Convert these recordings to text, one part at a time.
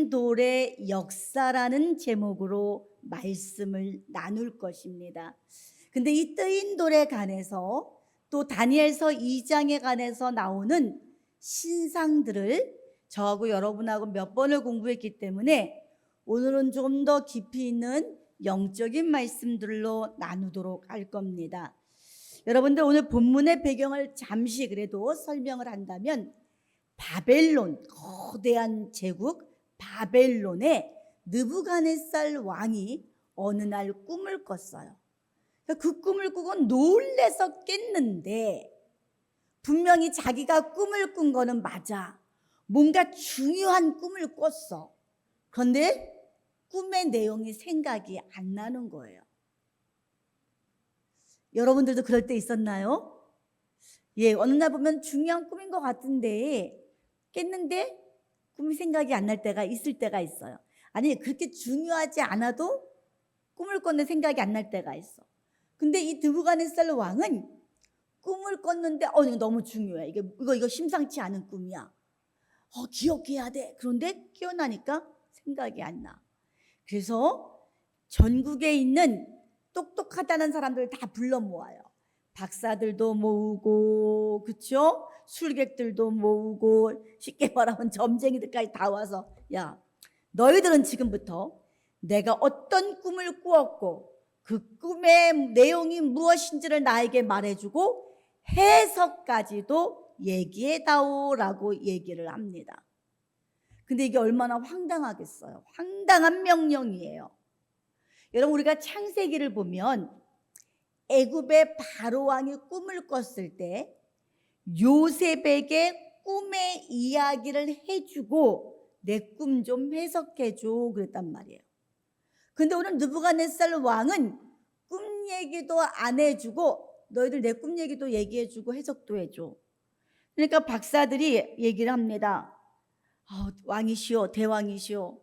뜨인 돌의 역사라는 제목으로 말씀을 나눌 것입니다. 근데 이 뜨인 돌에 관해서 또 다니엘서 2장에 관해서 나오는 신상들을 저하고 여러분하고 몇 번을 공부했기 때문에 오늘은 좀 더 깊이 있는 영적인 말씀들로 나누도록 할 겁니다. 여러분들 오늘 본문의 배경을 잠시 그래도 설명을 한다면 바벨론, 거대한 제국 바벨론의 느부갓네살 왕이 어느 날 꿈을 꿨어요. 그 꿈을 꾸고 놀래서 깼는데 분명히 자기가 꿈을 꾼 거는 맞아. 뭔가 중요한 꿈을 꿨어. 그런데 꿈의 내용이 생각이 안 나는 거예요. 여러분들도 그럴 때 있었나요? 예, 어느 날 보면 중요한 꿈인 것 같은데 깼는데 꿈이 생각이 안 날 때가 있을 때가 있어요. 아니, 그렇게 중요하지 않아도 꿈을 꿨는데 생각이 안 날 때가 있어. 근데 이 느부갓네살 왕은 꿈을 꿨는데 이거 너무 중요해. 이거 심상치 않은 꿈이야. 기억해야 돼. 그런데 깨어나니까 생각이 안 나. 그래서 전국에 있는 똑똑하다는 사람들 다 불러 모아요. 박사들도 모으고, 그렇죠? 술객들도 모으고, 쉽게 말하면 점쟁이들까지 다 와서, 야, 너희들은 지금부터 내가 어떤 꿈을 꾸었고 그 꿈의 내용이 무엇인지를 나에게 말해주고 해석까지도 얘기해다오라고 얘기를 합니다. 근데 이게 얼마나 황당하겠어요. 황당한 명령이에요. 여러분, 우리가 창세기를 보면 애굽의 바로 왕이 꿈을 꿨을 때 요셉에게 꿈의 이야기를 해주고 내 꿈 좀 해석해줘 그랬단 말이에요. 근데 오늘 느부갓네살 왕은 꿈 얘기도 안 해주고 너희들 내 꿈 얘기도 얘기해주고 해석도 해줘. 그러니까 박사들이 얘기를 합니다. 왕이시오, 대왕이시오,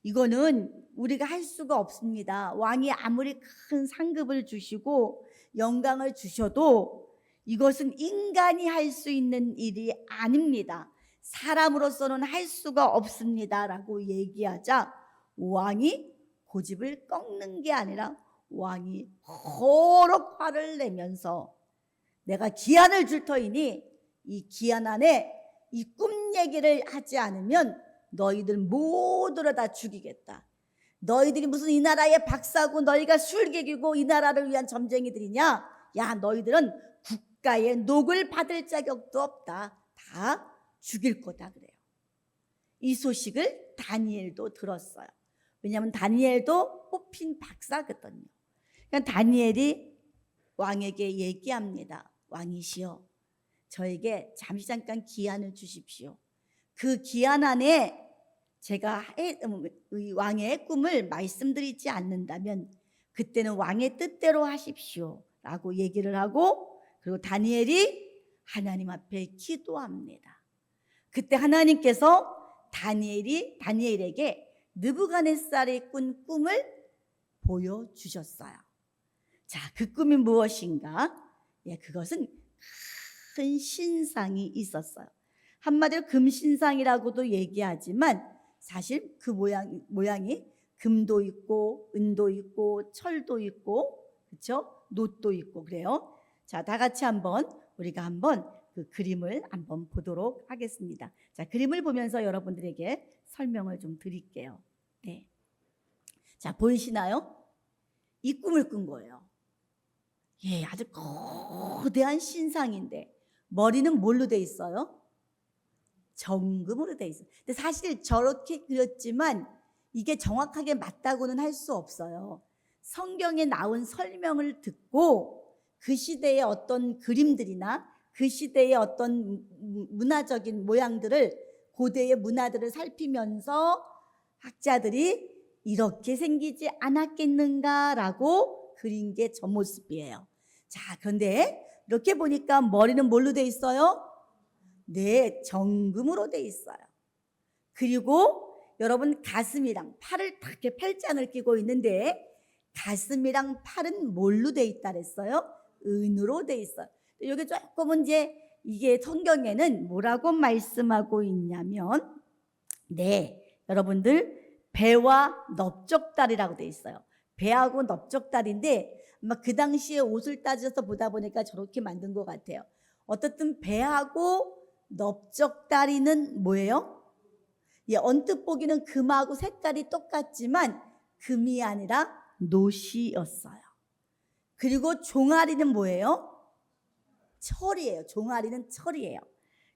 이거는 우리가 할 수가 없습니다. 왕이 아무리 큰 상급을 주시고 영광을 주셔도 이것은 인간이 할 수 있는 일이 아닙니다. 사람으로서는 할 수가 없습니다 라고 얘기하자 왕이 고집을 꺾는 게 아니라 왕이 호록 화를 내면서 내가 기한을 줄 터이니 이 기한 안에 이 꿈 얘기를 하지 않으면 너희들 모두를 다 죽이겠다. 너희들이 무슨 이 나라의 박사고 너희가 술객이고 이 나라를 위한 점쟁이들이냐? 야, 너희들은 국가의 녹을 받을 자격도 없다. 다 죽일 거다 그래요. 이 소식을 다니엘도 들었어요. 왜냐하면 다니엘도 뽑힌 박사거든요. 그러니까 다니엘이 왕에게 얘기합니다. 왕이시여, 저에게 잠깐 기한을 주십시오. 그 기한 안에 제가 왕의 꿈을 말씀드리지 않는다면 그때는 왕의 뜻대로 하십시오 라고 얘기를 하고, 그리고 다니엘이 하나님 앞에 기도합니다. 그때 하나님께서 다니엘에게 느부갓네살이 꾼 꿈을 보여주셨어요. 자, 그 꿈이 무엇인가? 예, 그것은 큰 신상이 있었어요. 한마디로 금신상이라고도 얘기하지만 사실 그 모양이 금도 있고 은도 있고 철도 있고, 그렇죠? 놋도 있고 그래요. 자, 다 같이 우리가 한번 그 그림을 한번 보도록 하겠습니다. 자, 그림을 보면서 여러분들에게 설명을 좀 드릴게요. 네. 자, 보이시나요? 이 꿈을 꾼 거예요. 예, 아주 거대한 신상인데 머리는 뭘로 돼 있어요? 정금으로 돼 있어요. 근데 사실 저렇게 그렸지만 이게 정확하게 맞다고는 할 수 없어요. 성경에 나온 설명을 듣고 그 시대의 어떤 그림들이나 그 시대의 어떤 문화적인 모양들을, 고대의 문화들을 살피면서 학자들이 이렇게 생기지 않았겠는가라고 그린 게 저 모습이에요. 자, 그런데 이렇게 보니까 머리는 뭘로 돼 있어요? 네, 정금으로 돼 있어요. 그리고 여러분 가슴이랑 팔을 딱 이렇게 팔짱을 끼고 있는데 가슴이랑 팔은 뭘로 돼 있다 그랬어요? 은으로 돼 있어요. 여기 조금은 이게 성경에는 뭐라고 말씀하고 있냐면, 네, 여러분들 배와 넓적다리라고 돼 있어요. 배하고 넓적다리인데 아마 그 당시에 옷을 따져서 보다 보니까 저렇게 만든 것 같아요. 어떻든 배하고 넓적다리는 뭐예요? 예, 언뜻 보기는 금하고 색깔이 똑같지만 금이 아니라 노시였어요. 그리고 종아리는 뭐예요? 철이에요. 종아리는 철이에요.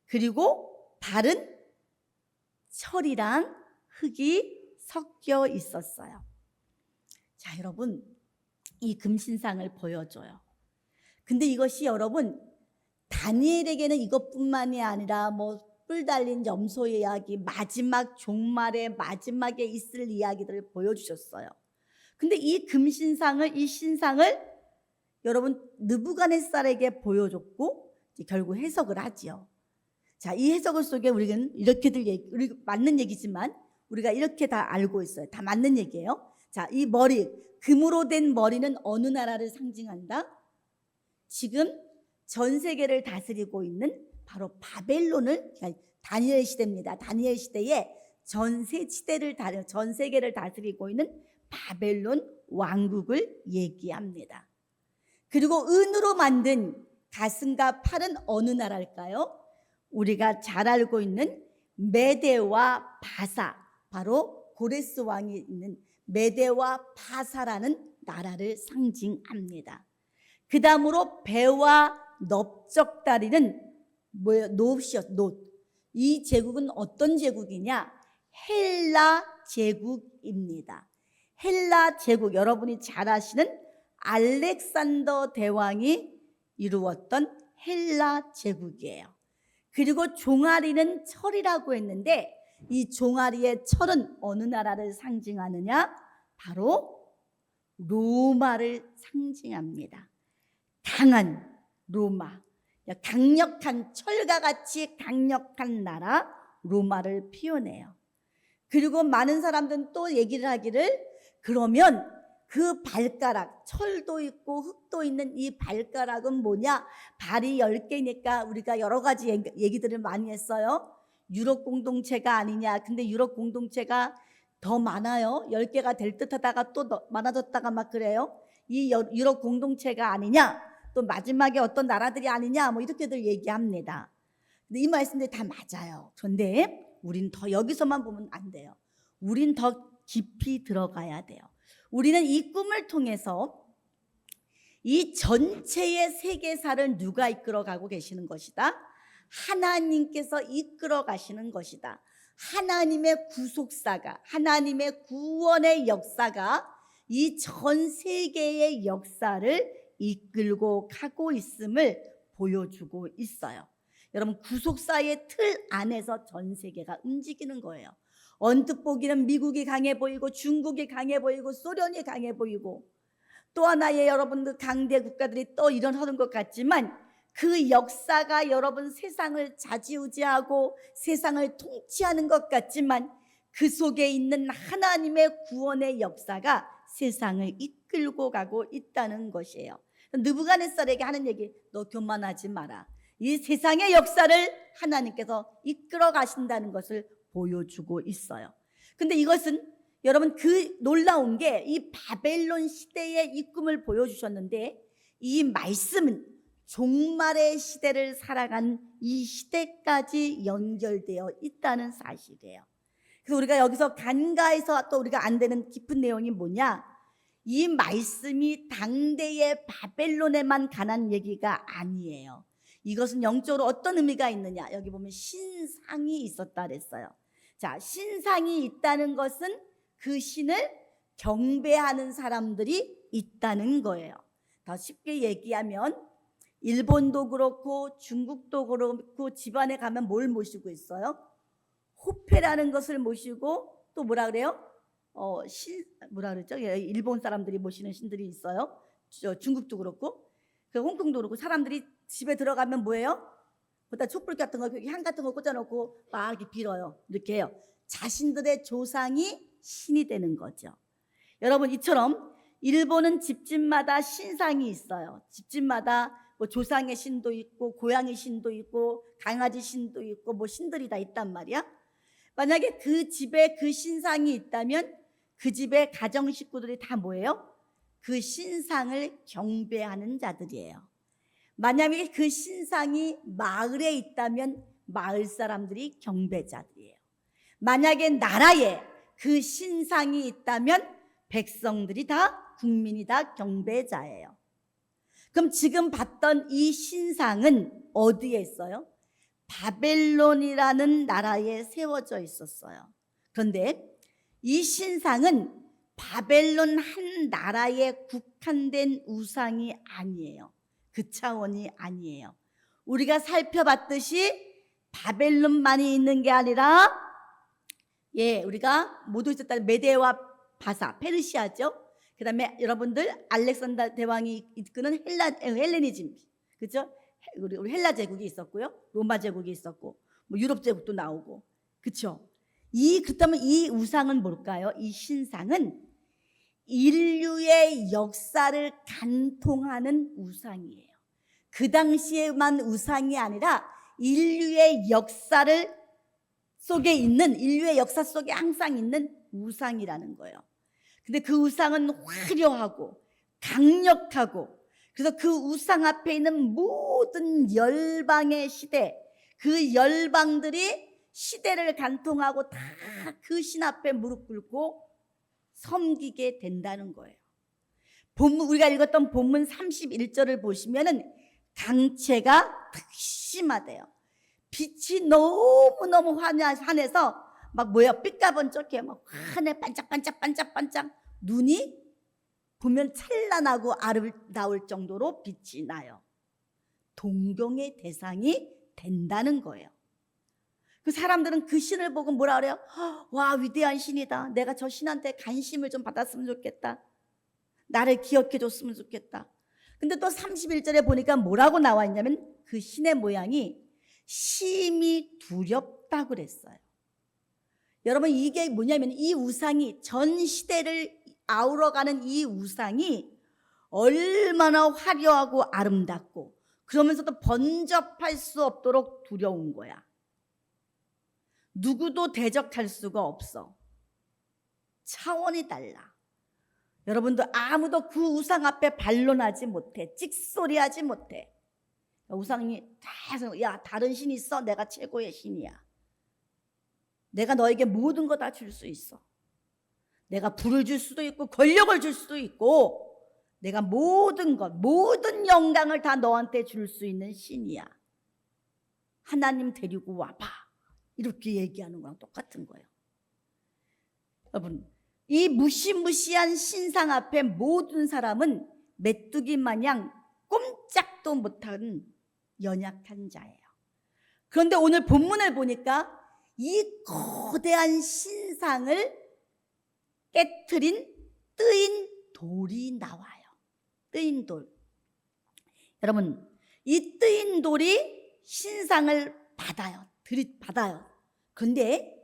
그리고 발은 철이랑 흙이 섞여 있었어요. 자, 여러분, 이 금신상을 보여줘요. 근데 이것이 여러분, 다니엘에게는 이것뿐만이 아니라 뿔 달린 염소의 이야기, 마지막 종말의 마지막에 있을 이야기들을 보여주셨어요. 근데 이 금신상을, 이 신상을 여러분 느부갓네살에게 보여줬고 결국 해석을 하지요. 자, 이 해석을 속에 우리는 이렇게들 맞는 얘기지만 우리가 이렇게 다 알고 있어요. 다 맞는 얘기예요. 자, 이 머리, 금으로 된 머리는 어느 나라를 상징한다? 지금 전 세계를 다스리고 있는 바로 바벨론을, 다니엘 시대입니다. 다니엘 시대에 전 세계를 다스리고 있는 바벨론 왕국을 얘기합니다. 그리고 은으로 만든 가슴과 팔은 어느 나라일까요? 우리가 잘 알고 있는 메데와 바사, 바로 고레스 왕이 있는 메데와 바사라는 나라를 상징합니다. 그 다음으로 배와 넓적다리는 뭐예요? 노시요, 노. 이 제국은 어떤 제국이냐? 헬라 제국입니다. 헬라 제국, 여러분이 잘 아시는 알렉산더 대왕이 이루었던 헬라 제국이에요. 그리고 종아리는 철이라고 했는데 이 종아리의 철은 어느 나라를 상징하느냐? 바로 로마를 상징합니다. 강한 로마, 강력한, 철과 같이 강력한 나라 로마를 표현해요. 그리고 많은 사람들은 또 얘기를 하기를, 그러면 그 발가락, 철도 있고 흙도 있는 이 발가락은 뭐냐? 발이 10개니까 우리가 여러 가지 얘기들을 많이 했어요. 유럽 공동체가 아니냐. 근데 유럽 공동체가 더 많아요. 10개가 될 듯 하다가 또 많아졌다가 막 그래요. 이 유럽 공동체가 아니냐, 또 마지막에 어떤 나라들이 아니냐, 이렇게들 얘기합니다. 근데 이 말씀들이 다 맞아요. 그런데 우린 더 여기서만 보면 안 돼요. 우린 더 깊이 들어가야 돼요. 우리는 이 꿈을 통해서 이 전체의 세계사를 누가 이끌어가고 계시는 것이다? 하나님께서 이끌어 가시는 것이다. 하나님의 구속사가, 하나님의 구원의 역사가 이 전 세계의 역사를 이끌고 가고 있음을 보여주고 있어요. 여러분, 구속사의 틀 안에서 전 세계가 움직이는 거예요. 언뜻 보기는 미국이 강해 보이고 중국이 강해 보이고 소련이 강해 보이고 또 하나의 여러분들 강대 국가들이 또 일어나는 것 같지만 그 역사가 여러분 세상을 좌지우지하고 세상을 통치하는 것 같지만 그 속에 있는 하나님의 구원의 역사가 세상을 이끌고 가고 있다는 것이에요. 느부갓네살에게 하는 얘기, 너 교만하지 마라. 이 세상의 역사를 하나님께서 이끌어 가신다는 것을 보여주고 있어요. 근데 이것은 여러분, 그 놀라운 게 이 바벨론 시대의 이 꿈을 보여주셨는데 이 말씀은 종말의 시대를 살아간 이 시대까지 연결되어 있다는 사실이에요. 그래서 우리가 여기서 간과해서 또 우리가 안 되는 깊은 내용이 뭐냐? 이 말씀이 당대의 바벨론에만 관한 얘기가 아니에요. 이것은 영적으로 어떤 의미가 있느냐? 여기 보면 신상이 있었다 그랬어요. 자, 신상이 있다는 것은 그 신을 경배하는 사람들이 있다는 거예요. 더 쉽게 얘기하면 일본도 그렇고 중국도 그렇고 집안에 가면 뭘 모시고 있어요? 호페라는 것을 모시고 또 뭐라 그래요? 뭐라 그랬죠? 일본 사람들이 모시는 신들이 있어요. 중국도 그렇고 홍콩도 그렇고 사람들이 집에 들어가면 뭐예요? 거기다 촛불 같은 거, 향 같은 거 꽂아놓고 막 이렇게 빌어요. 이렇게 해요. 자신들의 조상이 신이 되는 거죠. 여러분, 이처럼 일본은 집집마다 신상이 있어요. 집집마다 조상의 신도 있고 고양이 신도 있고 강아지 신도 있고 신들이 다 있단 말이야. 만약에 그 집에 그 신상이 있다면 그 집의 가정 식구들이 다 뭐예요? 그 신상을 경배하는 자들이에요. 만약에 그 신상이 마을에 있다면 마을 사람들이 경배자들이에요. 만약에 나라에 그 신상이 있다면 백성들이 다, 국민이 다 경배자예요. 그럼 지금 봤던 이 신상은 어디에 있어요? 바벨론이라는 나라에 세워져 있었어요. 그런데 이 신상은 바벨론 한 나라에 국한된 우상이 아니에요. 그 차원이 아니에요. 우리가 살펴봤듯이 바벨론만이 있는 게 아니라 우리가 모두 있었다는 메데와 바사, 페르시아죠. 그 다음에 여러분들 알렉산더 대왕이 이끄는 헬레니즘, 그죠? 우리 헬라 제국이 있었고요, 로마 제국이 있었고, 뭐 유럽 제국도 나오고, 그렇죠? 그렇다면 이 우상은 뭘까요? 이 신상은 인류의 역사를 간통하는 우상이에요. 그 당시에만 우상이 아니라 인류의 역사를 속에 있는, 인류의 역사 속에 항상 있는 우상이라는 거예요. 근데 그 우상은 화려하고 강력하고, 그래서 그 우상 앞에 있는 모든 열방의 시대, 그 열방들이 시대를 간통하고 다 그 신 앞에 무릎 꿇고 섬기게 된다는 거예요. 우리가 읽었던 본문 31절을 보시면은 강체가 극심하대요. 빛이 너무너무 환해서 막 삐까번쩍해, 막 환해, 반짝반짝. 눈이 보면 찬란하고 아름다울 정도로 빛이 나요. 동경의 대상이 된다는 거예요. 그 사람들은 그 신을 보고 뭐라 그래요? 와, 위대한 신이다. 내가 저 신한테 관심을 좀 받았으면 좋겠다. 나를 기억해 줬으면 좋겠다. 근데 또 31절에 보니까 뭐라고 나와 있냐면 그 신의 모양이 심히 두렵다고 그랬어요. 여러분, 이게 뭐냐면 이 우상이, 전 시대를 아우러가는 이 우상이 얼마나 화려하고 아름답고 그러면서도 번접할 수 없도록 두려운 거야. 누구도 대적할 수가 없어. 차원이 달라. 여러분도 아무도 그 우상 앞에 반론하지 못해. 찍소리하지 못해. 우상이 계속, 야, 다른 신이 있어? 내가 최고의 신이야. 내가 너에게 모든 거 다 줄 수 있어. 내가 부를 줄 수도 있고 권력을 줄 수도 있고 내가 모든 것, 모든 영광을 다 너한테 줄 수 있는 신이야. 하나님 데리고 와봐. 이렇게 얘기하는 거랑 똑같은 거예요. 여러분, 이 무시무시한 신상 앞에 모든 사람은 메뚜기 마냥 꼼짝도 못한 연약한 자예요. 그런데 오늘 본문을 보니까 이 거대한 신상을 깨트린 뜨인 돌이 나와요. 뜨인 돌. 여러분, 이 뜨인 돌이 신상을 받아요. 그런데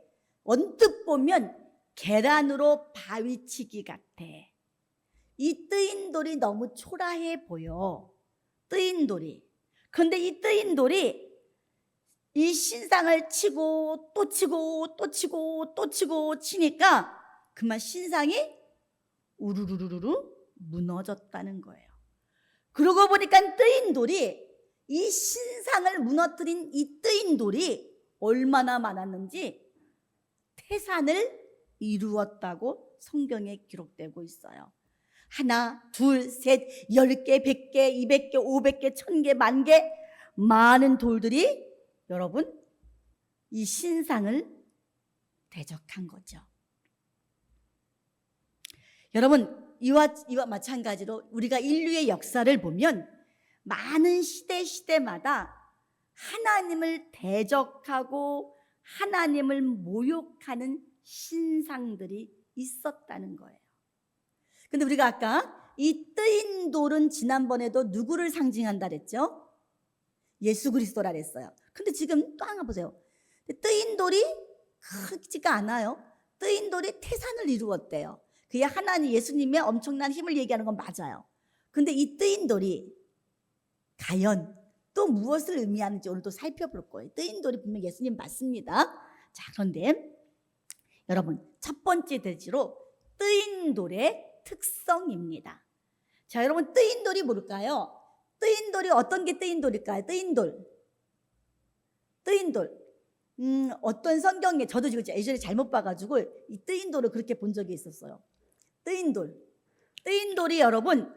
언뜻 보면 계란으로 바위치기 같아. 이 뜨인 돌이 너무 초라해 보여. 뜨인 돌이. 그런데 이 뜨인 돌이 이 신상을 치고 또 치고 또 치고 또 치고 치니까 그만 신상이 우르르르르 무너졌다는 거예요. 그러고 보니까 뜨인 돌이, 이 신상을 무너뜨린 이 뜨인 돌이 얼마나 많았는지 태산을 이루었다고 성경에 기록되고 있어요. 하나, 둘, 셋, 10개, 100개, 200개, 500개, 1000개, 10,000개 많은 돌들이 여러분 이 신상을 대적한 거죠. 여러분, 이와 마찬가지로 우리가 인류의 역사를 보면 많은 시대마다 하나님을 대적하고 하나님을 모욕하는 신상들이 있었다는 거예요. 근데 우리가 아까 이 뜨인 돌은 지난번에도 누구를 상징한다 그랬죠? 예수 그리스도라 그랬어요. 근데 지금 또 하나 보세요. 뜨인 돌이 크지가 않아요. 뜨인 돌이 태산을 이루었대요. 그게 하나님, 예수님의 엄청난 힘을 얘기하는 건 맞아요. 근데 이 뜨인 돌이 과연 또 무엇을 의미하는지 오늘 또 살펴볼 거예요. 뜨인 돌이 분명 예수님 맞습니다. 자, 그런데 여러분, 첫 번째 돼지로 뜨인 돌의 특성입니다. 자, 여러분, 뜨인 돌이 뭘까요? 뜨인 돌이 어떤 게 뜨인 돌일까요? 뜨인 돌. 어떤 성경에, 저도 지금 예전에 잘못 봐가지고 이 뜨인 돌을 그렇게 본 적이 있었어요. 뜨인 돌이 여러분,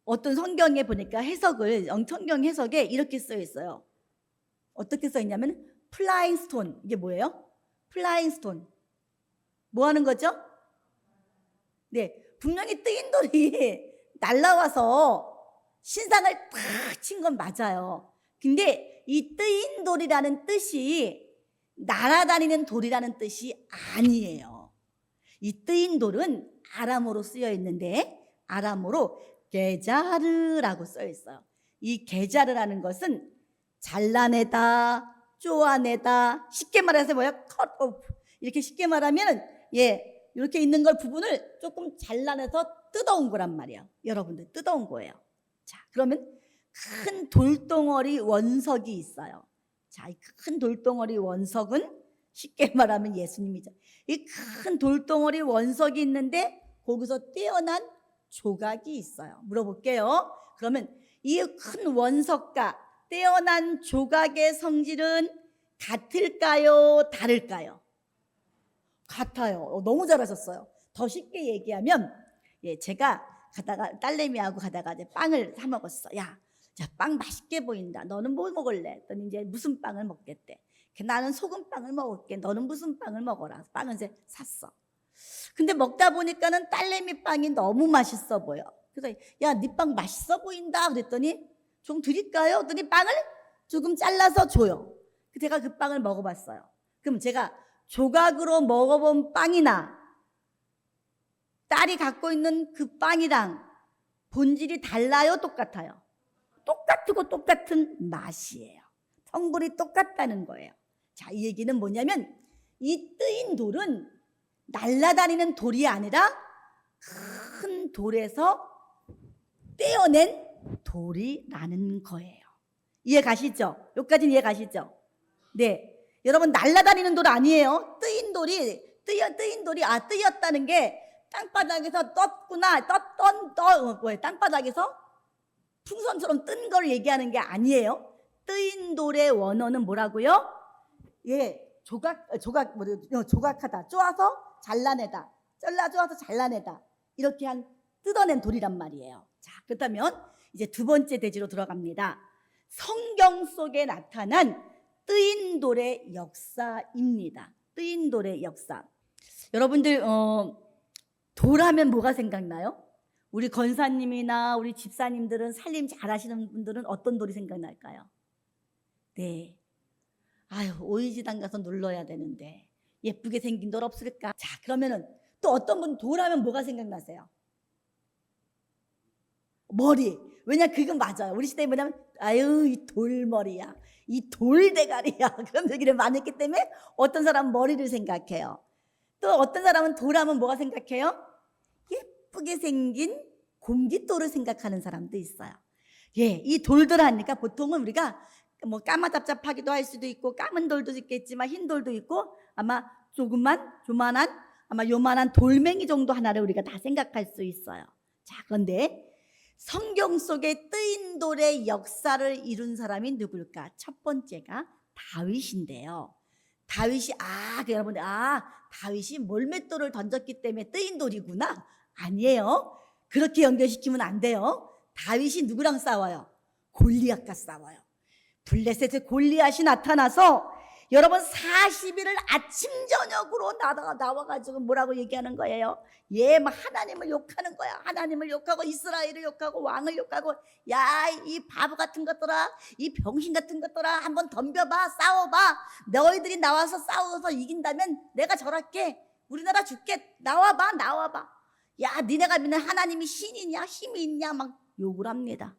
어떤 성경에 보니까 성경 해석에 이렇게 써 있어요. 어떻게 써 있냐면, 플라잉 스톤. 이게 뭐예요? 플라잉 스톤. 뭐 하는 거죠? 네, 분명히 뜨인 돌이 날라와서 신상을 탁 친 건 맞아요. 근데 이 뜨인 돌이라는 뜻이 날아다니는 돌이라는 뜻이 아니에요. 이 뜨인 돌은 아람어로 쓰여 있는데, 아람어로 게자르라고 써 있어요. 이 게자르라는 것은 잘라내다, 쪼아내다, 쉽게 말해서 뭐야? cut off. 이렇게 쉽게 말하면 이렇게 있는 걸 부분을 조금 잘라내서 뜯어온 거란 말이에요. 여러분들, 뜯어온 거예요. 자, 그러면 큰 돌덩어리 원석이 있어요. 자, 이 큰 돌덩어리 원석은 쉽게 말하면 예수님이죠. 이 큰 돌덩어리 원석이 있는데 거기서 떼어난 조각이 있어요. 물어볼게요. 그러면 이 큰 원석과 떼어난 조각의 성질은 같을까요? 다를까요? 같아요. 너무 잘하셨어요. 더 쉽게 얘기하면, 제가 가다가 딸내미하고 가다가 이제 빵을 사 먹었어. 야, 자, 빵 맛있게 보인다. 너는 뭐 먹을래? 했더니 이제 무슨 빵을 먹겠대. 나는 소금빵을 먹을게. 너는 무슨 빵을 먹어라. 빵을 이제 샀어. 근데 먹다 보니까는 딸내미 빵이 너무 맛있어 보여. 그래서 야, 네 빵 맛있어 보인다. 그랬더니 좀 드릴까요? 그랬더니 빵을 조금 잘라서 줘요. 제가 그 빵을 먹어봤어요. 그럼 제가 조각으로 먹어본 빵이나 딸이 갖고 있는 그 빵이랑 본질이 달라요? 똑같아요? 똑같고 똑같은 맛이에요. 성분이 똑같다는 거예요. 자, 이 얘기는 뭐냐면 이 뜨인 돌은 날아다니는 돌이 아니라 큰 돌에서 떼어낸 돌이라는 거예요. 이해 가시죠? 여기까지는 이해 가시죠? 네. 여러분, 날아다니는 돌 아니에요. 뜨인 돌이 뜨였다는 게 땅바닥에서 떴구나, 땅바닥에서 풍선처럼 뜬 걸 얘기하는 게 아니에요. 뜨인 돌의 원어는 뭐라고요? 조각하다, 쪼아서 잘라내다, 쪼아서 잘라내다, 이렇게 뜯어낸 돌이란 말이에요. 자, 그렇다면 이제 두 번째 대지로 들어갑니다. 성경 속에 나타난 뜨인 돌의 역사입니다. 뜨인 돌의 역사. 여러분들, 돌하면 뭐가 생각나요? 우리 권사님이나 우리 집사님들은 살림 잘하시는 분들은 어떤 돌이 생각날까요? 네. 아유, 오이지당 가서 눌러야 되는데 예쁘게 생긴 돌 없을까? 자, 그러면은 또 어떤 분 돌하면 뭐가 생각나세요? 머리. 왜냐, 그건 맞아요. 우리 시대에 뭐냐면, 아유, 이 돌머리야, 이 돌대가리야, 그런 얘기를 많이 했기 때문에 어떤 사람은 머리를 생각해요. 또 어떤 사람은 돌하면 뭐가 생각해요? 예쁘게 생긴 공깃돌을 생각하는 사람도 있어요. 이 돌들 하니까 보통은 우리가 뭐 까마잡잡하기도 할 수도 있고 까만 돌도 있겠지만 흰 돌도 있고 아마 조만한 아마 요만한 돌멩이 정도 하나를 우리가 다 생각할 수 있어요. 자, 그런데 성경 속에 뜨인 돌의 역사를 이룬 사람이 누굴까? 첫 번째가 다윗인데요. 다윗이 여러분, 다윗이 몰맷돌을 던졌기 때문에 뜨인 돌이구나? 아니에요. 그렇게 연결시키면 안 돼요. 다윗이 누구랑 싸워요? 골리앗과 싸워요. 블레셋의 골리앗이 나타나서 여러분 40일을 아침 저녁으로 나와가지고 뭐라고 얘기하는 거예요? 막 하나님을 욕하는 거야. 하나님을 욕하고 이스라엘을 욕하고 왕을 욕하고, 야, 이 바보 같은 것들아, 이 병신 같은 것들아, 한번 덤벼봐, 싸워봐. 너희들이 나와서 싸워서 이긴다면 내가 절할게. 우리나라 줄게. 나와봐. 야, 니네가 믿는 하나님이 신이냐 힘이 있냐 막 욕을 합니다.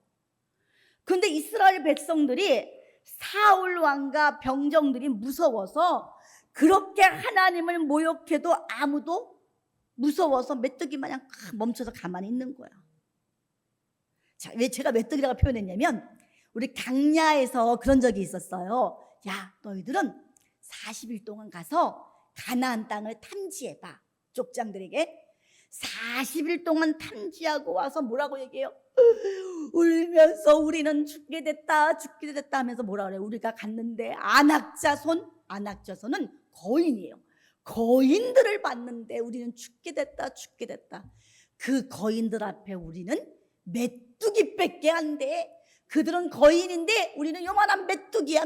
그런데 이스라엘 백성들이 사울 왕과 병정들이 무서워서 그렇게 하나님을 모욕해도 아무도 무서워서 메뚜기 마냥 멈춰서 가만히 있는 거야. 자, 왜 제가 메뚜기라고 표현했냐면 우리 강야에서 그런 적이 있었어요. 야, 너희들은 40일 동안 가서 가나안 땅을 탐지해봐. 족장들에게 40일 동안 탐지하고 와서 뭐라고 얘기해요? 울면서 우리는 죽게 됐다 하면서 뭐라 그래요? 우리가 갔는데 안악자손은 거인이에요. 거인들을 봤는데 우리는 죽게 됐다. 그 거인들 앞에 우리는 메뚜기밖에 안 돼. 그들은 거인인데 우리는 요만한 메뚜기야.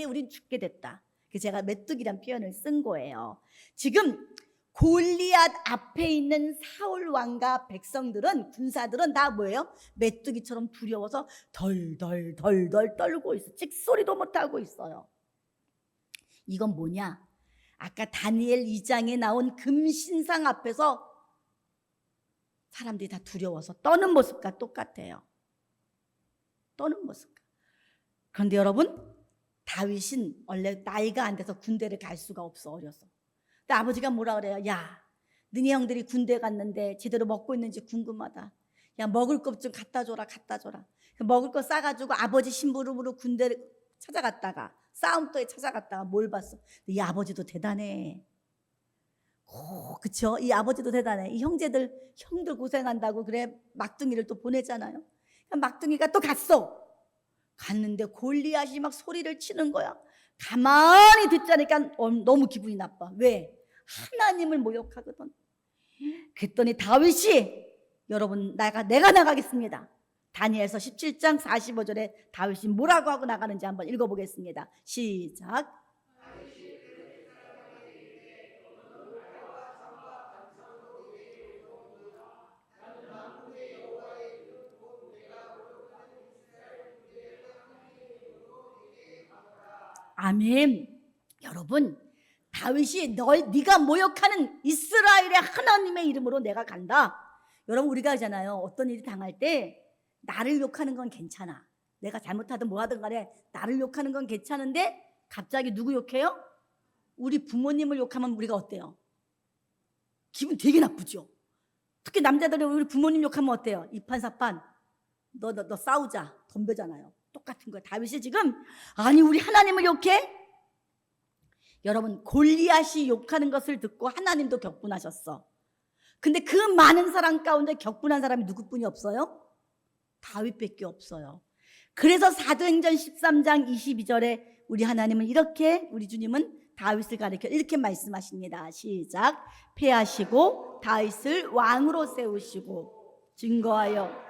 우린 죽게 됐다. 그래서 제가 메뚜기란 표현을 쓴 거예요. 지금 골리앗 앞에 있는 사울 왕과 백성들은, 군사들은 다 뭐예요? 메뚜기처럼 두려워서 덜덜 떨고 있어. 찍소리도 못하고 있어요. 이건 뭐냐? 아까 다니엘 2장에 나온 금신상 앞에서 사람들이 다 두려워서 떠는 모습과 똑같아요. 떠는 모습과. 그런데 여러분, 다윗은 원래 나이가 안 돼서 군대를 갈 수가 없어. 어려서. 근데 아버지가 뭐라 그래요? 야, 너네 형들이 군대 갔는데 제대로 먹고 있는지 궁금하다. 야, 먹을 것 좀 갖다 줘라. 먹을 거 싸가지고 아버지 심부름으로 군대를 찾아갔다가, 싸움터에 찾아갔다가 뭘 봤어? 이 아버지도 대단해. 그쵸? 이 아버지도 대단해. 이 형들 고생한다고 그래 막둥이를 또 보내잖아요. 막둥이가 또 갔는데 골리앗이 막 소리를 치는 거야. 가만히 듣자니까 너무 기분이 나빠. 왜? 하나님을 모욕하거든. 그랬더니 다윗이, 여러분, 내가 나가겠습니다. 다니엘서 17장 45절에 다윗이 뭐라고 하고 나가는지 한번 읽어보겠습니다. 시작. 아멘. 여러분, 다윗이 네가 모욕하는 이스라엘의 하나님의 이름으로 내가 간다. 여러분, 우리가 하잖아요. 어떤 일이 당할 때 나를 욕하는 건 괜찮아. 내가 잘못하든 뭐하든 간에 나를 욕하는 건 괜찮은데 갑자기 누구 욕해요? 우리 부모님을 욕하면 우리가 어때요? 기분 되게 나쁘죠. 특히 남자들이 우리 부모님 욕하면 어때요? 이판사판 너 싸우자, 덤벼잖아요. 똑같은 거예요. 다윗이 지금 아니 우리 하나님을 욕해? 여러분, 골리앗이 욕하는 것을 듣고 하나님도 격분하셨어. 근데 그 많은 사람 가운데 격분한 사람이 누구뿐이 없어요? 다윗밖에 없어요. 그래서 사도행전 13장 22절에 우리 하나님은 이렇게, 우리 주님은 다윗을 가리켜 이렇게 말씀하십니다. 시작. 패하시고 다윗을 왕으로 세우시고 증거하여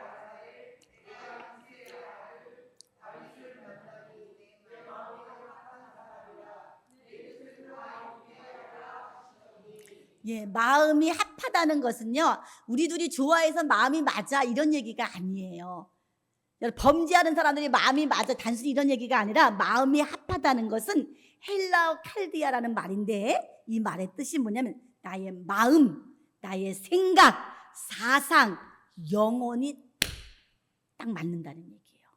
마음이 합하다는 것은요, 우리 둘이 좋아해서 마음이 맞아 이런 얘기가 아니에요. 범죄하는 사람들이 마음이 맞아 단순히 이런 얘기가 아니라 마음이 합하다는 것은 헬라어 칼디아라는 말인데 이 말의 뜻이 뭐냐면 나의 마음, 나의 생각, 사상, 영혼이 딱 맞는다는 얘기예요.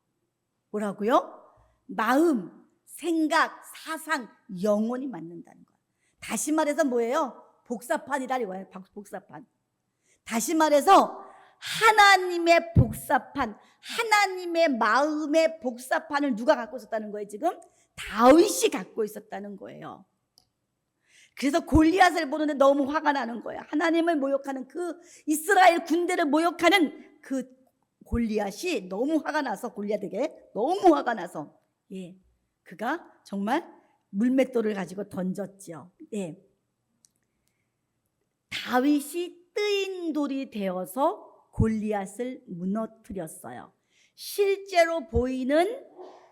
뭐라고요? 마음, 생각, 사상, 영혼이 맞는다는 거예요. 다시 말해서 뭐예요? 복사판이라는 거예요. 복사판. 다시 말해서 하나님의 복사판, 하나님의 마음의 복사판을 누가 갖고 있었다는 거예요? 지금 다윗이 갖고 있었다는 거예요. 그래서 골리앗을 보는데 너무 화가 나는 거예요. 하나님을 모욕하는 그 이스라엘 군대를 모욕하는 그 골리앗이 너무 화가 나서, 골리앗에게 너무 화가 나서 그가 정말 물맷돌을 가지고 던졌죠. 다윗이 뜨인 돌이 되어서 골리앗을 무너뜨렸어요. 실제로 보이는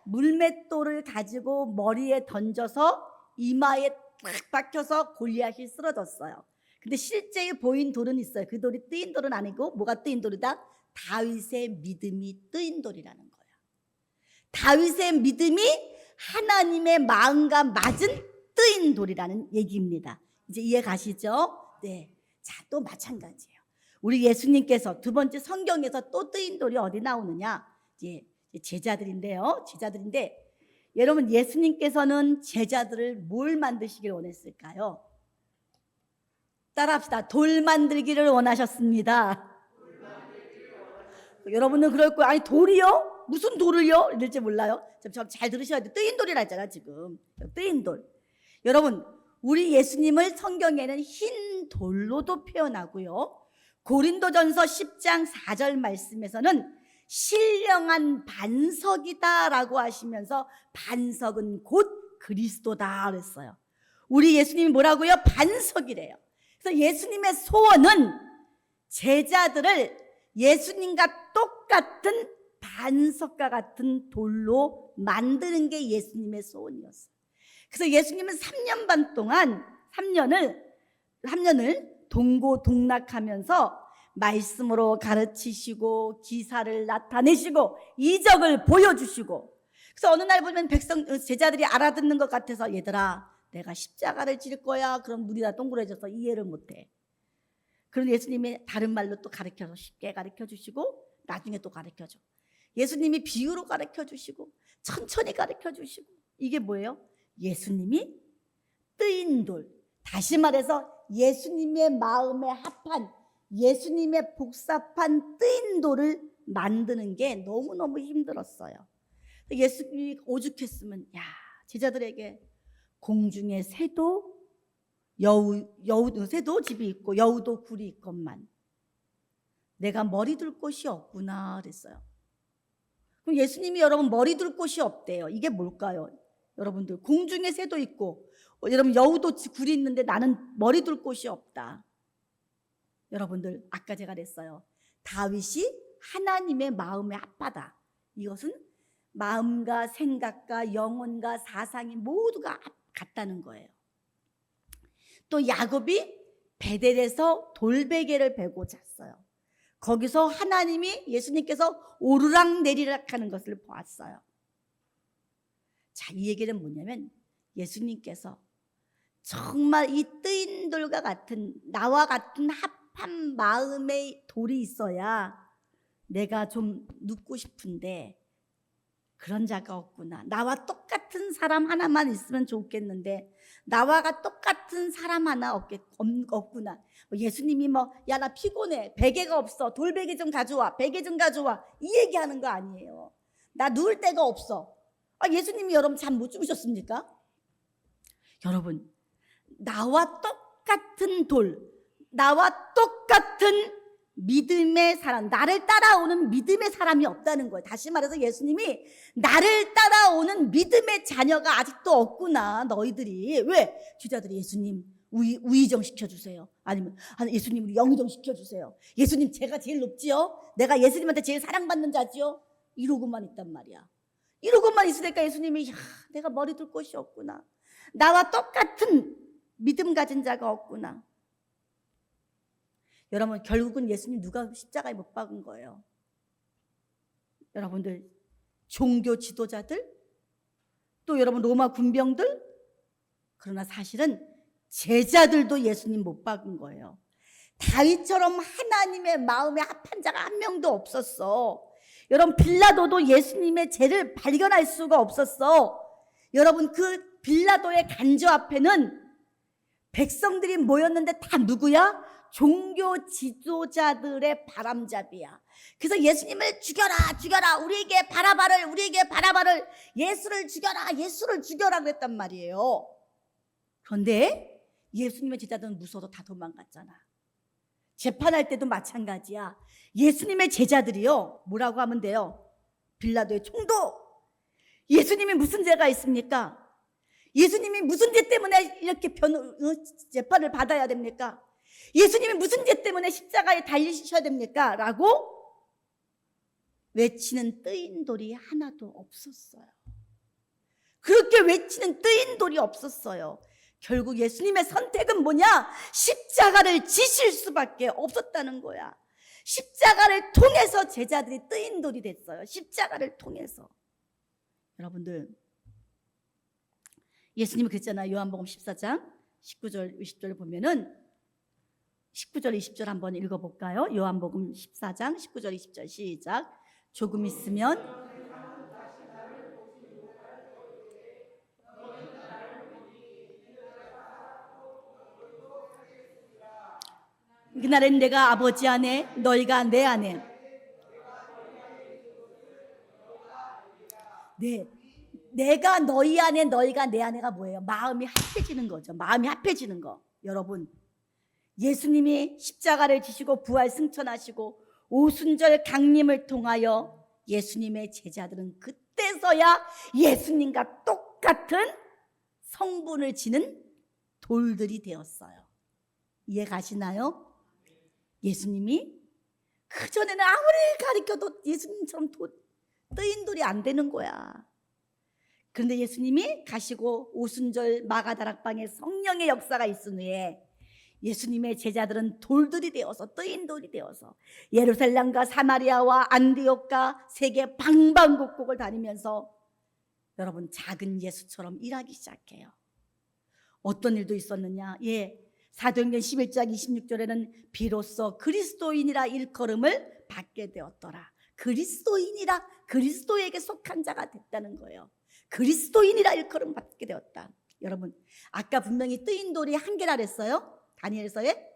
물맷돌을 가지고 머리에 던져서 이마에 딱 박혀서 골리앗이 쓰러졌어요. 근데 실제 보인 돌은 있어요. 그 돌이 뜨인 돌은 아니고 뭐가 뜨인 돌이다? 다윗의 믿음이 뜨인 돌이라는 거예요. 다윗의 믿음이 하나님의 마음과 맞은 뜨인 돌이라는 얘기입니다. 이제 이해 가시죠? 네. 자, 또 마찬가지예요. 우리 예수님께서 두 번째 성경에서 또 뜨인 돌이 어디 나오느냐? 이제 제자들인데요. 여러분, 예수님께서는 제자들을 뭘 만드시기를 원했을까요? 따라합시다. 돌 만들기를 원하셨습니다. 여러분은 그럴 거예요. 아니 돌이요? 무슨 돌을요? 이럴지 몰라요. 잘 들으셔야 돼요. 뜨인 돌이라 했잖아 지금. 뜨인 돌. 여러분, 우리 예수님을 성경에는 흰 돌로도 표현하고요. 고린도전서 10장 4절 말씀에서는 신령한 반석이다라고 하시면서 반석은 곧 그리스도다 그랬어요. 우리 예수님이 뭐라고요? 반석이래요. 그래서 예수님의 소원은 제자들을 예수님과 똑같은 반석과 같은 돌로 만드는 게 예수님의 소원이었어요. 그래서 예수님은 3년 반 동안 3년을 동고동락하면서 말씀으로 가르치시고 기사를 나타내시고 이적을 보여주시고, 그래서 어느 날 보면 제자들이 알아듣는 것 같아서 얘들아 내가 십자가를 질 거야. 그럼 눈이 다 동그래져서 이해를 못해. 그럼 예수님이 다른 말로 또 가르쳐서 쉽게 가르쳐주시고 나중에 또 가르쳐줘. 예수님이 비유로 가르쳐주시고 천천히 가르쳐주시고. 이게 뭐예요? 예수님이 뜨인 돌, 다시 말해서 예수님의 마음에 합한, 예수님의 복잡한 뜨인 돌을 만드는 게 너무너무 힘들었어요. 예수님이 오죽했으면 제자들에게 공중에 새도 새도 집이 있고 여우도 굴이 있건만 내가 머리 둘 곳이 없구나 그랬어요. 그럼 예수님이 여러분 머리 둘 곳이 없대요. 이게 뭘까요? 여러분들 공중에 새도 있고 여러분 여우도 굴이 있는데 나는 머리 둘 곳이 없다. 여러분들 아까 제가 그랬어요. 다윗이 하나님의 마음에 합하다. 이것은 마음과 생각과 영혼과 사상이 모두가 같다는 거예요. 또 야곱이 베델에서 돌베개를 베고 잤어요. 거기서 하나님이 예수님께서 오르락 내리락 하는 것을 보았어요. 자, 이 얘기는 뭐냐면 예수님께서 정말 이 뜨인 돌과 같은 나와 같은 합한 마음의 돌이 있어야 내가 좀 눕고 싶은데 그런 자가 없구나. 나와 똑같은 사람 하나만 있으면 좋겠는데 나와 똑같은 사람 하나 없구나. 예수님이 야 나 피곤해. 베개가 없어. 돌베개 좀 가져와. 베개 좀 가져와. 이 얘기하는 거 아니에요. 나 누울 데가 없어. 예수님이 여러분 잠 못 주무셨습니까? 여러분 나와 똑같은 돌, 나와 똑같은 믿음의 사람, 나를 따라오는 믿음의 사람이 없다는 거예요. 다시 말해서 예수님이 나를 따라오는 믿음의 자녀가 아직도 없구나. 너희들이 왜? 주자들이 예수님 우의정 시켜주세요. 아니면 예수님 우리 영의정 시켜주세요. 예수님 제가 제일 높지요. 내가 예수님한테 제일 사랑받는 자지요. 이러고만 있단 말이야. 이러고만 있으니까 예수님이 내가 머리 둘 곳이 없구나. 나와 똑같은 믿음 가진 자가 없구나. 여러분 결국은 예수님 누가 십자가에 못 박은 거예요? 여러분들 종교 지도자들, 또 여러분 로마 군병들. 그러나 사실은 제자들도 예수님 못 박은 거예요. 다윗처럼 하나님의 마음에 합한 자가 한 명도 없었어. 여러분 빌라도도 예수님의 죄를 발견할 수가 없었어. 여러분 그 빌라도의 간저 앞에는 백성들이 모였는데 다 누구야? 종교 지도자들의 바람잡이야. 그래서 예수님을 죽여라 우리에게 바라바를 예수를 죽여라 그랬단 말이에요. 그런데 예수님의 제자들은 무서워서 다 도망갔잖아. 재판할 때도 마찬가지야. 예수님의 제자들이요 뭐라고 하면 돼요? 빌라도의 총독, 예수님이 무슨 죄가 있습니까? 예수님이 무슨 죄 때문에 이렇게 재판을 받아야 됩니까? 예수님이 무슨 죄 때문에 십자가에 달리셔야 됩니까? 라고 외치는 뜨인 돌이 하나도 없었어요. 그렇게 외치는 뜨인 돌이 없었어요. 결국 예수님의 선택은 뭐냐? 십자가를 지실 수밖에 없었다는 거야. 십자가를 통해서 제자들이 뜨인 돌이 됐어요. 십자가를 통해서. 여러분들 예수님이 그랬잖아요. 요한복음 14장 19절 20절 보면은 19절 20절 한번 읽어볼까요? 요한복음 14장 19절 20절 시작. 조금 있으면 그날엔 내가 아버지 안에 너희가 내 안에. 네, 내가 너희 안에 너희가 내 안에가 뭐예요? 마음이 합해지는 거죠. 마음이 합해지는 거. 여러분, 예수님이 십자가를 지시고 부활 승천하시고 오순절 강림을 통하여 예수님의 제자들은 그때서야 예수님과 똑같은 성분을 지닌 돌들이 되었어요. 이해 가시나요? 예수님이 그전에는 아무리 가르쳐도 예수님처럼 뜨인 돌이 안 되는 거야. 그런데 예수님이 가시고 오순절 마가다락방에 성령의 역사가 있은 후에 예수님의 제자들은 돌들이 되어서 뜨인 돌이 되어서 예루살렘과 사마리아와 안디옥과 세계 방방곡곡을 다니면서 여러분 작은 예수처럼 일하기 시작해요. 어떤 일도 있었느냐? 사도행전 11장 26절에는 비로소 그리스도인이라 일컬음을 받게 되었더라. 그리스도인이라, 그리스도에게 속한 자가 됐다는 거예요. 그리스도인이라 일컬음 받게 되었다. 여러분, 아까 분명히 뜨인 돌이 한 개라 그랬어요. 다니엘서에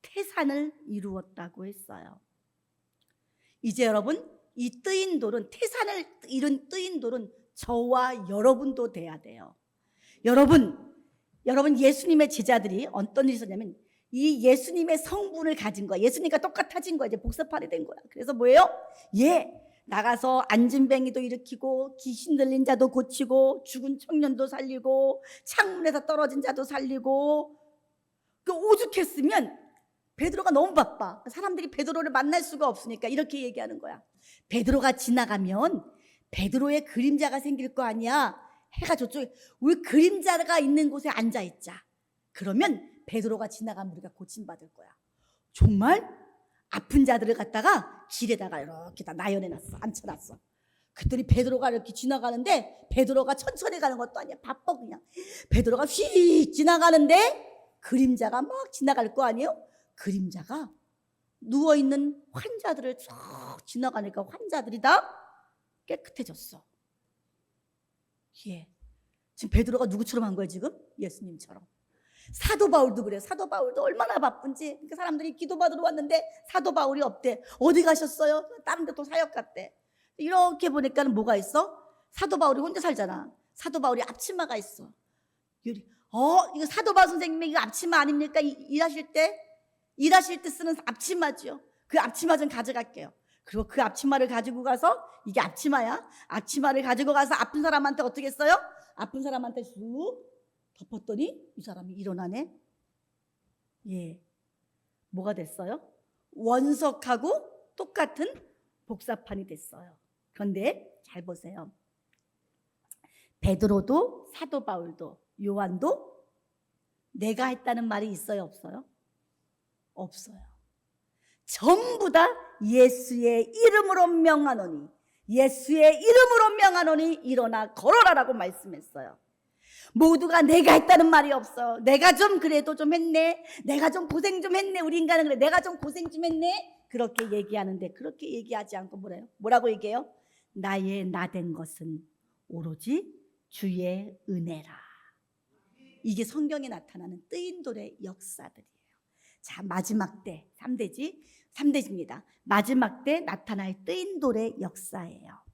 태산을 이루었다고 했어요. 이제 여러분, 이 뜨인 돌은, 태산을 이룬 뜨인 돌은 저와 여러분도 돼야 돼요. 여러분 예수님의 제자들이 어떤 일이 있었냐면 이 예수님의 성분을 가진 거야. 예수님과 똑같아진 거야. 이제 복사판이 된 거야. 그래서 뭐예요? 나가서 앉은뱅이도 일으키고 귀신 들린 자도 고치고 죽은 청년도 살리고 창문에서 떨어진 자도 살리고. 오죽했으면 베드로가 너무 바빠. 사람들이 베드로를 만날 수가 없으니까 이렇게 얘기하는 거야. 베드로가 지나가면 베드로의 그림자가 생길 거 아니야. 해가 저쪽에, 우리 그림자가 있는 곳에 앉아있자. 그러면 베드로가 지나가면 우리가 고침받을 거야. 정말 아픈 자들을 갖다가 길에다가 이렇게 다 나열해놨어. 앉혀놨어. 그랬더니 베드로가 이렇게 지나가는데 베드로가 천천히 가는 것도 아니야. 바빠 그냥. 베드로가 휙 지나가는데 그림자가 막 지나갈 거 아니에요? 그림자가 누워있는 환자들을 쭉 지나가니까 환자들이 다 깨끗해졌어. 지금 베드로가 누구처럼 한 거야 지금? 예수님처럼. 사도 바울도 그래. 사도 바울도 얼마나 바쁜지. 그 사람들이 기도받으러 왔는데 사도 바울이 없대. 어디 가셨어요? 다른 데 또 사역 갔대. 이렇게 보니까 뭐가 있어? 사도 바울이 혼자 살잖아. 사도 바울이 앞치마가 있어. 이거 사도 바울 선생님이 이거 앞치마 아닙니까? 일하실 때 쓰는 앞치마죠. 그 앞치마 좀 가져갈게요. 그리고 그 앞치마를 가지고 가서, 이게 앞치마야. 앞치마를 가지고 가서 아픈 사람한테 어떻게 했어요? 아픈 사람한테 쑥 덮었더니 이 사람이 일어나네. 뭐가 됐어요? 원석하고 똑같은 복사판이 됐어요. 그런데 잘 보세요. 베드로도 사도 바울도 요한도 내가 했다는 말이 있어요, 없어요? 없어요. 전부 다 예수의 이름으로 명하노니, 예수의 이름으로 명하노니 일어나 걸어라라고 말씀했어요. 모두가 내가 했다는 말이 없어. 내가 좀 그래도 좀 했네, 내가 좀 고생 좀 했네. 우리 인간은 그래. 내가 좀 고생 좀 했네. 그렇게 얘기하는데 그렇게 얘기하지 않고 뭐라고 얘기해요? 나의 나된 것은 오로지 주의 은혜라. 이게 성경에 나타나는 뜨인 돌의 역사들이에요. 자, 마지막 때 3대지입니다. 마지막 때 나타날 뜨인 돌의 역사예요.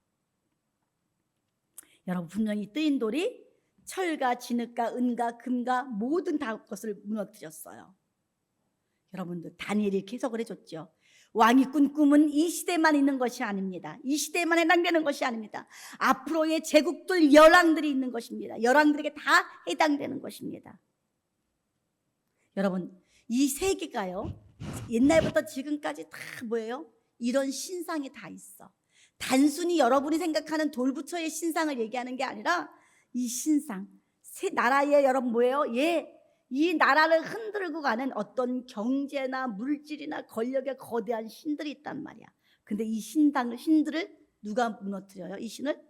여러분, 분명히 뜨인 돌이 철과 진흙과 은과 금과 모든 다 것을 무너뜨렸어요. 여러분들 다니엘이 해석을 해줬죠. 왕이 꾼 꿈은 이 시대만 있는 것이 아닙니다. 이 시대만 해당되는 것이 아닙니다. 앞으로의 제국들 열왕들이 있는 것입니다. 열왕들에게 다 해당되는 것입니다. 여러분, 이 세계가요, 옛날부터 지금까지 다 뭐예요? 이런 신상이 다 있어. 단순히 여러분이 생각하는 돌부처의 신상을 얘기하는 게 아니라 이 신상, 새 나라의 여러분 뭐예요? 이 나라를 흔들고 가는 어떤 경제나 물질이나 권력의 거대한 신들이 있단 말이야. 근데 이 신들을 누가 무너뜨려요? 이 신을?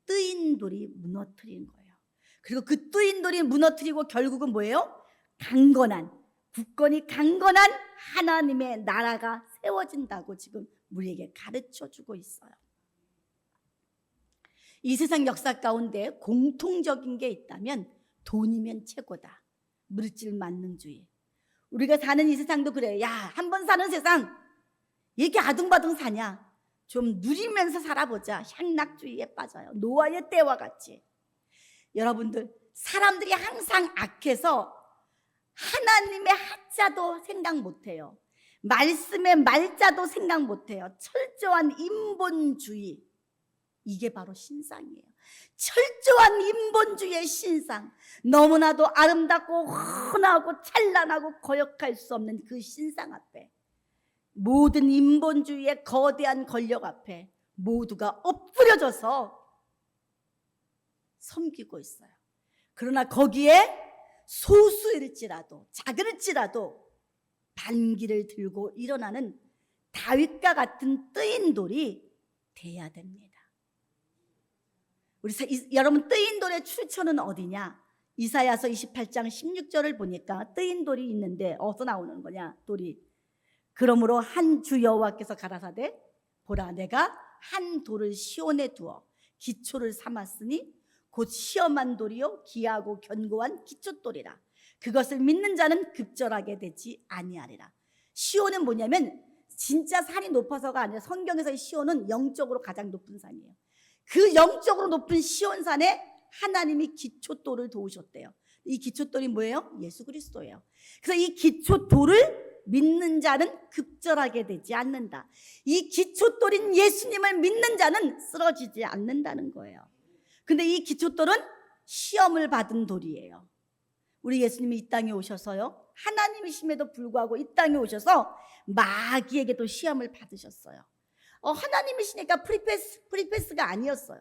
뜨인 돌이 무너뜨린 거예요. 그리고 그 뜨인 돌이 무너뜨리고 결국은 뭐예요? 강건한, 굳건히 강건한 하나님의 나라가 세워진다고 지금 우리에게 가르쳐주고 있어요. 이 세상 역사 가운데 공통적인 게 있다면 돈이면 최고다. 물질 만능주의. 우리가 사는 이 세상도 그래요. 야, 한 번 사는 세상, 이게 아둥바둥 사냐? 좀 누리면서 살아보자. 향락주의에 빠져요. 노아의 때와 같이. 여러분들, 사람들이 항상 악해서 하나님의 하자도 생각 못해요. 말씀의 말자도 생각 못해요. 철저한 인본주의, 이게 바로 신상이에요. 철저한 인본주의의 신상, 너무나도 아름답고 흔하고 찬란하고 거역할 수 없는 그 신상 앞에, 모든 인본주의의 거대한 권력 앞에 모두가 엎드려져서 섬기고 있어요. 그러나 거기에 소수일지라도, 작을지라도 반기를 들고 일어나는 다윗과 같은 뜨인 돌이 돼야 됩니다. 여러분, 뜨인 돌의 출처는 어디냐? 이사야서 28장 16절을 보니까 뜨인 돌이 있는데 어디서 나오는 거냐? 돌이. 그러므로 한 주 여호와께서 가라사대, 보라, 내가 한 돌을 시온에 두어 기초를 삼았으니 곧 시험한 돌이요 기하고 견고한 기초돌이라. 그것을 믿는 자는 급절하게 되지 아니하리라. 시온은 뭐냐면 진짜 산이 높아서가 아니라 성경에서의 시온은 영적으로 가장 높은 산이에요. 그 영적으로 높은 시온산에 하나님이 기초돌을 도우셨대요. 이 기초돌이 뭐예요? 예수 그리스도예요. 그래서 이 기초돌을 믿는 자는 급절하게 되지 않는다. 이 기초돌인 예수님을 믿는 자는 쓰러지지 않는다는 거예요. 근데 이 기초돌은 시험을 받은 돌이에요. 우리 예수님이 이 땅에 오셔서요, 하나님이심에도 불구하고 이 땅에 오셔서 마귀에게도 시험을 받으셨어요. 하나님이시니까 프리패스가 아니었어요.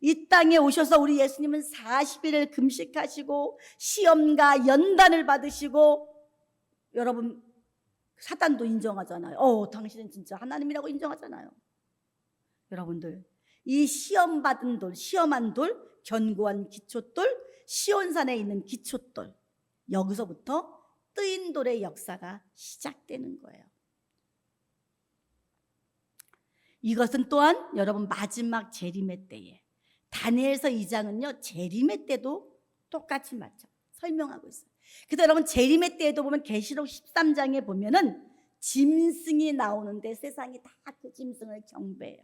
이 땅에 오셔서 우리 예수님은 40일을 금식하시고 시험과 연단을 받으시고, 여러분, 사단도 인정하잖아요. 당신은 진짜 하나님이라고 인정하잖아요. 여러분들, 이 시험받은 돌, 시험한 돌, 견고한 기초돌, 시온산에 있는 기초돌, 여기서부터 뜨인 돌의 역사가 시작되는 거예요. 이것은 또한 여러분 마지막 재림의 때에, 다니엘서 2장은요 재림의 때도 똑같이 맞죠. 설명하고 있어요. 그래서 여러분 재림의 때에도 보면 계시록 13장에 보면은 짐승이 나오는데 세상이 다 그 짐승을 경배해요.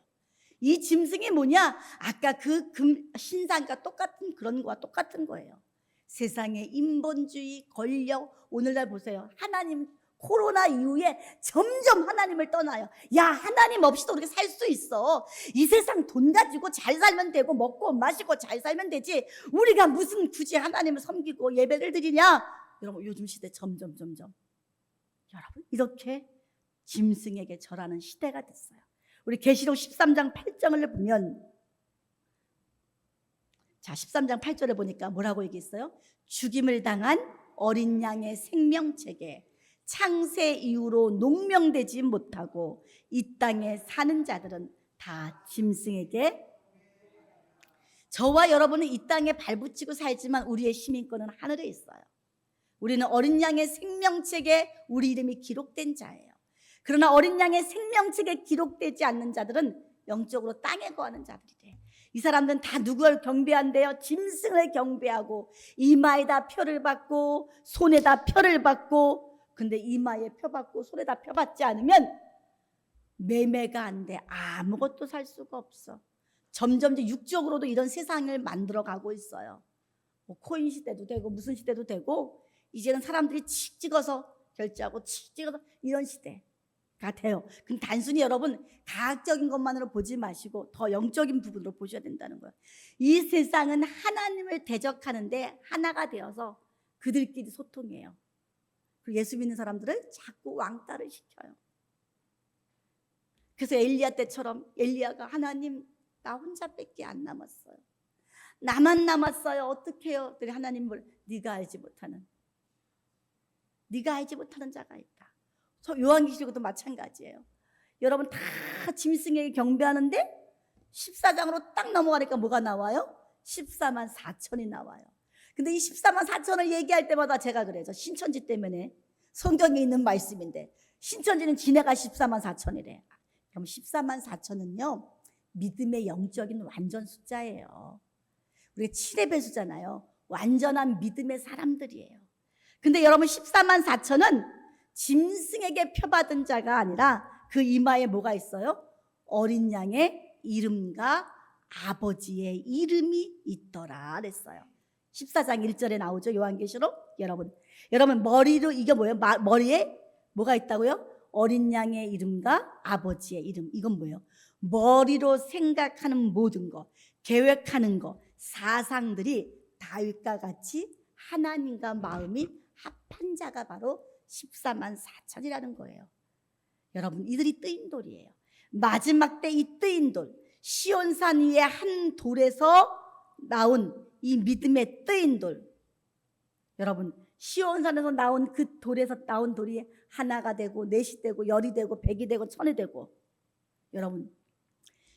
이 짐승이 뭐냐? 아까 그 신상과 똑같은 그런 거와 똑같은 거예요. 세상의 인본주의, 권력, 오늘날 보세요. 하나님, 코로나 이후에 점점 하나님을 떠나요. 야, 하나님 없이도 우리가 살 수 있어. 이 세상 돈 가지고 잘 살면 되고 먹고 마시고 잘 살면 되지. 우리가 무슨 굳이 하나님을 섬기고 예배를 드리냐? 여러분, 요즘 시대 점점 여러분, 이렇게 짐승에게 절하는 시대가 됐어요. 우리 계시록 13장 8장을 보면, 자 13장 8절에 보니까 뭐라고 얘기했어요? 죽임을 당한 어린 양의 생명책에 창세 이후로 농명되지 못하고 이 땅에 사는 자들은 다 짐승에게, 저와 여러분은 이 땅에 발붙이고 살지만 우리의 시민권은 하늘에 있어요. 우리는 어린 양의 생명책에 우리 이름이 기록된 자예요. 그러나 어린 양의 생명책에 기록되지 않는 자들은 영적으로 땅에 거하는 자들이래. 이 사람들은 다 누구를 경배한대요? 짐승을 경배하고 이마에다 표를 받고 손에다 표를 받고. 근데 이마에 표 받고 손에다 표 받지 않으면 매매가 안 돼. 아무것도 살 수가 없어. 점점 육적으로도 이런 세상을 만들어 가고 있어요. 뭐 코인 시대도 되고 무슨 시대도 되고, 이제는 사람들이 칙 찍어서 결제하고 칙 찍어서 이런 시대가 돼요. 그럼 단순히 여러분 과학적인 것만으로 보지 마시고 더 영적인 부분으로 보셔야 된다는 거예요. 이 세상은 하나님을 대적하는데 하나가 되어서 그들끼리 소통해요. 그리고 예수 믿는 사람들을 자꾸 왕따를 시켜요. 그래서 엘리야 때처럼 엘리야가 하나님, 나 혼자밖에 안 남았어요. 나만 남았어요. 어떡해요? 그랬더니 하나님을 네가 알지 못하는 자가 있다. 요한계시록도 마찬가지예요. 여러분 다 짐승에게 경배하는데 14장으로 딱 넘어가니까 뭐가 나와요? 14만 4천이 나와요. 근데 이 14만 4천을 얘기할 때마다 제가 그래요. 신천지 때문에. 성경에 있는 말씀인데 신천지는 지네가 14만 4천이래. 그럼 14만 4천은요 믿음의 영적인 완전 숫자예요. 우리가 7의 수잖아요. 완전한 믿음의 사람들이에요. 근데 여러분 14만 4천은 짐승에게 표받은 자가 아니라 그 이마에 뭐가 있어요? 어린 양의 이름과 아버지의 이름이 있더라 그랬어요. 14장 1절에 나오죠. 요한계시록. 여러분 머리로 이게 뭐예요? 머리에 뭐가 있다고요? 어린 양의 이름과 아버지의 이름. 이건 뭐예요? 머리로 생각하는 모든 거, 계획하는 거, 사상들이 다윗과 같이 하나님과 마음이 합한 자가 바로 14만 4천이라는 거예요. 여러분, 이들이 뜨인 돌이에요. 마지막 때 이 뜨인 돌, 시온산 위에 한 돌에서 나온 이 믿음의 뜨인 돌. 여러분, 시온산에서 나온 그 돌에서 나온 돌이 하나가 되고 넷이 되고 열이 되고 백이 되고 천이 되고. 여러분,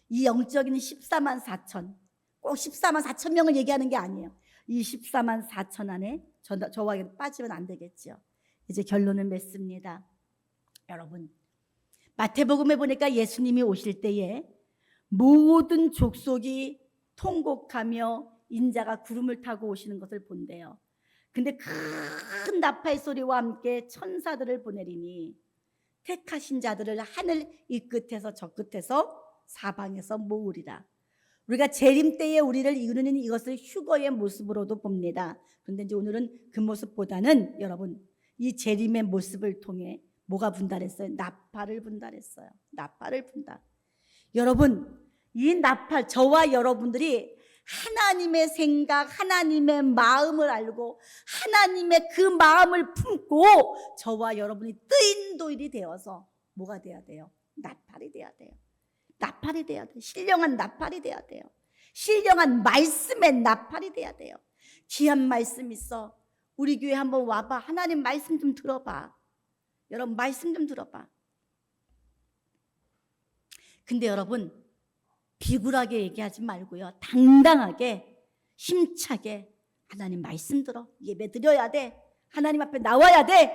이 영적인 14만 4천, 꼭 14만 4천 명을 얘기하는 게 아니에요. 이 14만 4천 안에 저와 빠지면 안 되겠죠. 이제 결론을 맺습니다. 여러분, 마태복음에 보니까 예수님이 오실 때에 모든 족속이 통곡하며 인자가 구름을 타고 오시는 것을 본대요. 근데 큰 나팔 소리와 함께 천사들을 보내리니 택하신 자들을 하늘 이 끝에서 저 끝에서 사방에서 모으리라. 우리가 재림 때에 우리를 이루는 이것을 휴거의 모습으로도 봅니다. 그런데 이제 오늘은 그 모습보다는 여러분, 이 재림의 모습을 통해 뭐가 분달했어요? 나팔을 분달했어요. 나팔을 분달. 여러분, 이 나팔, 저와 여러분들이 하나님의 생각, 하나님의 마음을 알고 하나님의 그 마음을 품고 저와 여러분이 뜨인 돌이 되어서 뭐가 돼야 돼요? 나팔이 돼야 돼요. 나팔이 돼야 돼요. 신령한 나팔이 돼야 돼요. 신령한 말씀의 나팔이 돼야 돼요. 귀한 말씀 있어. 우리 교회 한번 와봐. 하나님 말씀 좀 들어봐. 여러분, 말씀 좀 들어봐. 근데 여러분, 비굴하게 얘기하지 말고요. 당당하게, 힘차게 하나님 말씀 들어. 예배 드려야 돼. 하나님 앞에 나와야 돼.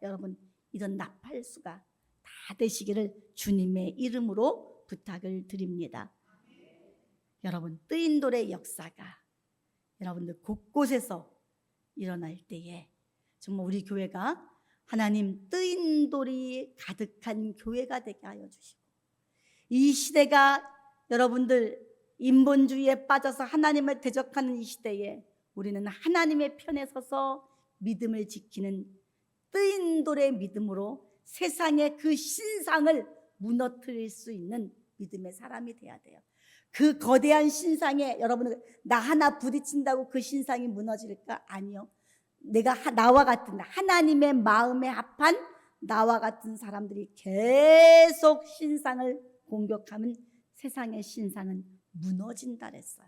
여러분, 이런 나팔수가 다 되시기를 주님의 이름으로 부탁을 드립니다. 여러분, 뜨인 돌의 역사가 여러분들 곳곳에서 일어날 때에 정말 우리 교회가 하나님 뜨인 돌이 가득한 교회가 되게 하여 주시고, 이 시대가 여러분들 인본주의에 빠져서 하나님을 대적하는 이 시대에 우리는 하나님의 편에 서서 믿음을 지키는 뜨인 돌의 믿음으로 세상의 그 신상을 무너뜨릴 수 있는 믿음의 사람이 돼야 돼요. 그 거대한 신상에 여러분, 나 하나 부딪힌다고 그 신상이 무너질까? 아니요. 나와 같은 하나님의 마음에 합한 나와 같은 사람들이 계속 신상을 공격하면 세상의 신상은 무너진다 그랬어요.